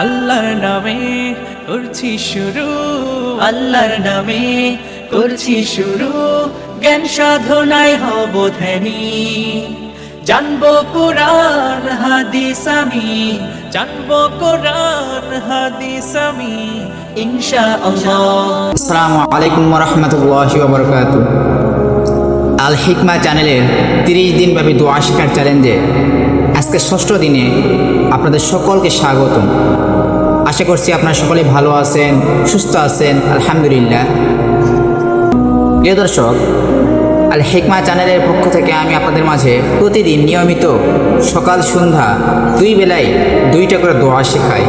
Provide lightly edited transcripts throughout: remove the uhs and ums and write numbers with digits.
আল্লাহর নামে করছি শুরু, আল্লাহর নামে করছি শুরু, জ্ঞান সাধনায় হব ধ্যানী। জানবো কোরআন হাদিস আমি, জানবো কোরআন হাদিস আমি ইনশাআল্লাহ। আসসালামু আলাইকুম ওয়া রাহমাতুল্লাহি ওয়া বারাকাতুহু। আল হিকমা চ্যানেলের 30 দিনব্যাপী দোয়া শেখার চ্যালেঞ্জে আজকে 6ষ্ঠ দিনে আপনাদের সকলকে স্বাগতম। আশা করছি আপনারা সকলে ভালো আছেন, সুস্থ আছেন, আলহামদুলিল্লাহ। প্রিয় দর্শক, আল হিকমা চ্যানেলের পক্ষ থেকে আমি আপনাদের মাঝে প্রতিদিন নিয়মিত সকাল সন্ধ্যা 2 বেলায় 2টা করে দোয়া শেখাই।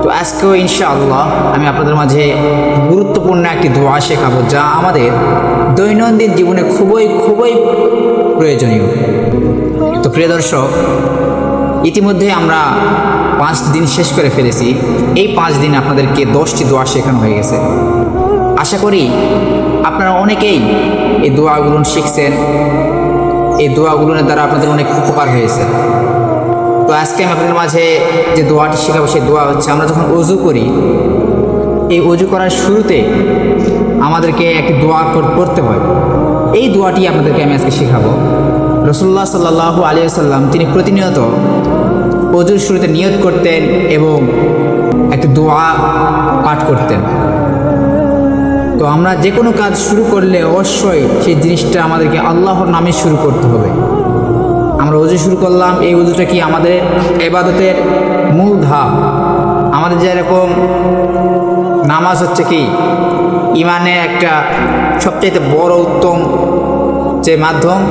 তো আজকেও ইনশাআল্লাহ আমি আপনাদের মাঝে গুরুত্বপূর্ণ একটি দোয়া শেখাবো, যা আমাদের দৈনন্দিন জীবনে খুবই প্রয়োজনীয়। তো প্রিয় দর্শক, ইতিমধ্যে আমরা 5 দিন শেষ করে ফেলেছি। এই 5 দিন আপনাদেরকে 10টি দোয়া শেখানো হয়ে গেছে। আশা করি আপনারা অনেকেই এই দোয়াগুলো শিখছেন, এই দোয়াগুলোর দ্বারা আপনাদের অনেক উপকার হয়েছে। তো আজকে আমি আপনাদের মাঝে যে দোয়াটি শেখাবো সেই দোয়া হচ্ছে, আমরা যখন ওযু করি, এই ওযু করার শুরুতে আমাদেরকে একটি দোয়া পড়তে হয়। এই দোয়াটি আপনাদেরকে আমি আজকে শেখাবো। রাসূলুল্লাহ সাল্লাল্লাহু আলাইহি ওয়াসাল্লাম তিনি প্রতিনিয়ত ওযুর শুরুতে নিয়ত করতেন এবং একটি দোয়া পাঠ করতেন। তো আমরা যে কোনো কাজ শুরু করলে অবশ্যই সেই জিনিসটা আমাদেরকে আল্লাহর নামে শুরু করতে হবে। আমরা ওযু শুরু করলাম, এই ওযুটা কি আমাদের ইবাদতের মূল ধাপ। আমাদের যেরকম নামাজ হচ্ছে কি ইমানের একটা সবচেয়ে বড় উত্তম যে মাধ্যম,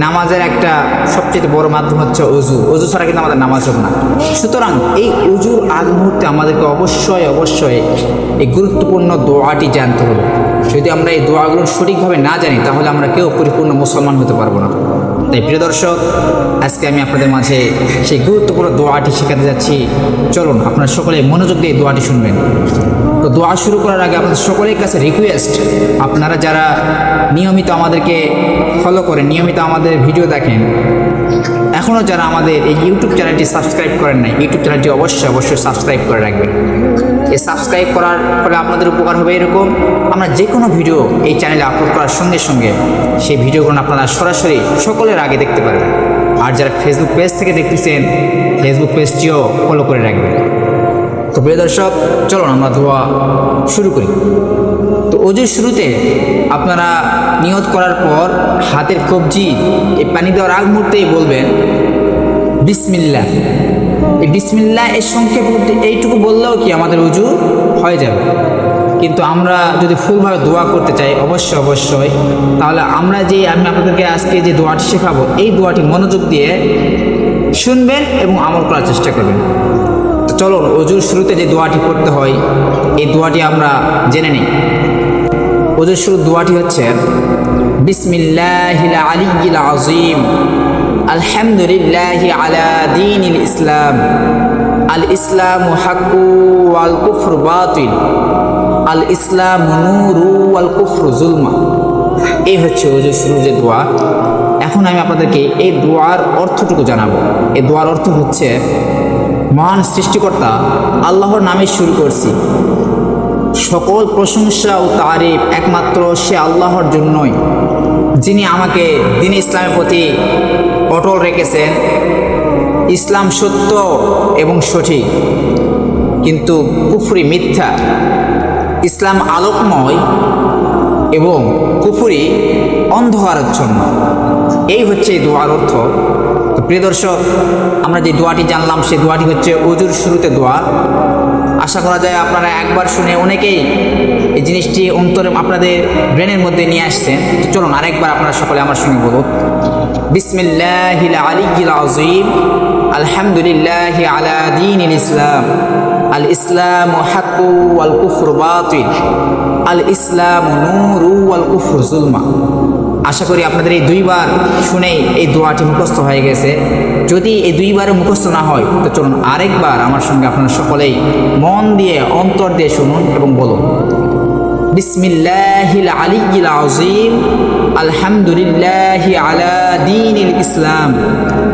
নামাজের একটা সবচেয়ে বড় মাধ্যম হচ্ছে ওযু। ওযু ছাড়া কিন্তু আমাদের নামাজ হবে না। সুতরাং এই ওযুর আগ মুহূর্তে আমাদেরকে অবশ্যই এই গুরুত্বপূর্ণ দোয়াটি জানতে হবে। যদি আমরা এই দোয়াগুলো সঠিকভাবে না জানি, তাহলে আমরা কেউ পরিপূর্ণ মুসলমান হতে পারবো না। তাই প্রিয় দর্শক, আজকে আমি আপনাদের মাঝে সেই গুরুত্বপূর্ণ দোয়াটি শেখাতে যাচ্ছি। চলুন আপনারা সকলে মনোযোগ দিয়ে দোয়াটি শুনবেন। তো দোয়া শুরু করার আগে আপনাদের সকলের কাছে রিকোয়েস্ট, আপনারা যারা নিয়মিত আমাদেরকে ফলো করেন, নিয়মিত আমাদের ভিডিও দেখেন, এখনও যারা আমাদের এই ইউটিউব চ্যানেলটি সাবস্ক্রাইব করেন নাই, ইউটিউব চ্যানেলটি অবশ্যই সাবস্ক্রাইব করে রাখবেন। এই সাবস্ক্রাইব করার ফলে আপনাদের উপকার হবে এরকম, আমরা যে কোনো ভিডিও এই চ্যানেলে আপলোড করার সঙ্গে সঙ্গে সেই ভিডিওগুলো আপনারা সরাসরি সকলের আগে দেখতে পারবেন। আর যারা ফেসবুক পেজ থেকে দেখতেছেন, ফেসবুক পেজটিও ফলো করে রাখবেন। তো প্রিয় দর্শক, চলুন আমরা দোয়া শুরু করি। তো ওযুর শুরুতে আপনারা নিয়ত করার পর হাতের কবজি এই পানি দেওয়ার আগ মুহূর্তেই বলবেন বিসমিল্লাহ। এই বিসমিল্লাহ এর সংক্ষেপ এইটুকু বললেও কি আমাদের ওযু হয়ে যাবে। কিন্তু আমরা যদি ফুলভাবে দোয়া করতে চাই অবশ্যই, তাহলে আমি আপনাদেরকে আজকে যে দোয়াটি শেখাবো, এই দোয়াটি মনোযোগ দিয়ে শুনবেন এবং আমল করার চেষ্টা করবেন। তো চলুন ওযুর শুরুতে যে দোয়াটি করতে হয়, এই দোয়াটি আমরা জেনে নিই। ওযুর শুরুর দোয়াটি হচ্ছে বিসমিল্লাহিল আলিয়্যিল আযীম, আলহামদুলিল্লাহি আলা দীনিল ইসলাম, আল ইসলামু হাক্কু ওয়াল কুফরু বাতিল, আল ইসলামু নূরু ওয়াল কুফরু যুলমা। এই হচ্ছে ওযুর শুরুর যে দোয়া। এখন আমি আপনাদেরকে এই দোয়ার অর্থটুকু জানাবো। এই দোয়ার অর্থ হচ্ছে, মহান সৃষ্টিকর্তা আল্লাহর নামে শুরু করছি। সকল প্রশংসা ও তারিফ একমাত্র সে আল্লাহর জন্যই, যিনি আমাকে দ্বীন ইসলামের প্রতি অটল রেখেছেন। ইসলাম সত্য এবং সঠিক, কিন্তু কুফরি মিথ্যা। ইসলাম আলোকময় এবং কুফরি অন্ধকারাচ্ছন্ন। এই হচ্ছে এই দোয়ার অর্থ। তো প্রিয় দর্শক, আমরা যে দোয়াটি জানলাম সেই দোয়াটি হচ্ছে ওযুর শুরুতে দোয়া। আশা করা যায় আপনারা একবার শুনে অনেকেই এই জিনিসটি অন্তরে আপনাদের ব্রেনের মধ্যে নিয়ে আসছেন। তো চলুন আরেকবার আপনারা সকলে আমার সঙ্গে বলুন বিসমিল্লাহিল আলিয়্যিল আযীম, আলহামদুলিল্লাহি আলা দীনিল ইসলাম, আল ইসলামু হাক্কু ওয়াল কুফরু বাতিল, আল ইসলামু নূরু ওয়াল কুফরু যুলমা। আশা করি আপনাদের এই 2 বার শুনেই এই দোয়াটি মুখস্থ হয়ে গেছে। যদি এই 2 বারে মুখস্থ না হয়, তো চলুন আরেকবার আমার সঙ্গে আপনারা সকলেই মন দিয়ে অন্তর দিয়ে শুনুন এবং বলুন বিসমিল্লাহিল আলিয়্যিল আযীম, আলহামদুলিল্লাহি আলা দীনিল ইসলাম,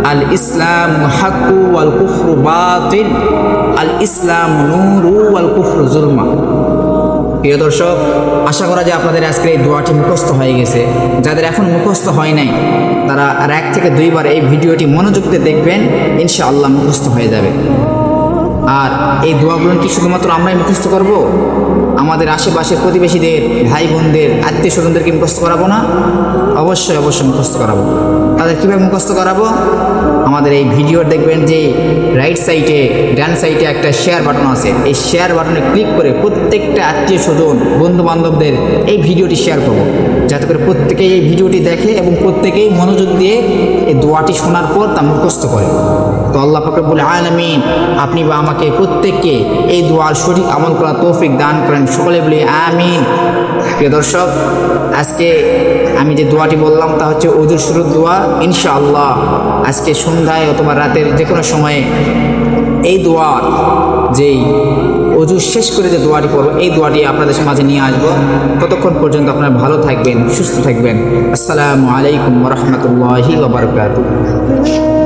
আল ইসলাম হাক্কু ওয়াল কুফরু বাতিল, আল ইসলাম নূরু ওয়াল কুফরু জুলমা। প্রিয় দর্শক, আশা করা যায় আপনাদের আজকের এই দোয়াটি মুখস্থ হয়ে গেছে। যাদের এখন মুখস্থ হয় নাই তারা আর 1 থেকে 2 বার এই ভিডিওটি মনোযোগ দিয়ে দেখবেন, ইনশাআল্লাহ মুখস্থ হয়ে যাবে। আর এই দোয়াগুলো কি শুধুমাত্র আমরাই মুখস্থ করব? আমাদের আশেপাশের প্রতিবেশীদের, ভাই বোনদের, আত্মীয় স্বজনদেরকে মুখস্থ করাবো না? অবশ্যই অবশ্যই মুখস্থ করাবো। তাদের কীভাবে মুখস্থ করাবো? আমাদের এই ভিডিওর দেখবেন যে রাইট সাইডে, ডান সাইডে একটা শেয়ার বাটন আছে। এই শেয়ার বাটনে ক্লিক করে প্রত্যেকটা আত্মীয় স্বজন, বন্ধু বান্ধবদের এই ভিডিওটি শেয়ার করবো, যাতে করে প্রত্যেকেই এই ভিডিওটি দেখে এবং প্রত্যেকেই মনোযোগ দিয়ে এই দোয়াটি শোনার পর তা মুখস্থ করে। তো আল্লাহ পাক রব্বুল আলামিন আপনি বা আমাকে প্রত্যেককে এই দোয়ার সঠিক আমল করার তৌফিক দান করেন। সকলে বলি আমিন। প্রিয় দর্শক, আজকে আমি যে দোয়াটি বললাম তা হচ্ছে ওযুর শুরুর দোয়া। ইনশাআল্লাহ আজকে সন্ধ্যায় অথবা রাতের যে কোনো সময়ে এই দোয়া, যেই ওযু শেষ করে যে দোয়াটি করবো, এই দোয়াটি আপনাদের মাঝে নিয়ে আসবো। ততক্ষণ পর্যন্ত আপনারা ভালো থাকবেন, সুস্থ থাকবেন। আসসালামু আলাইকুম ওয়া রাহমাতুল্লাহি ওয়া বারাকাতুহু।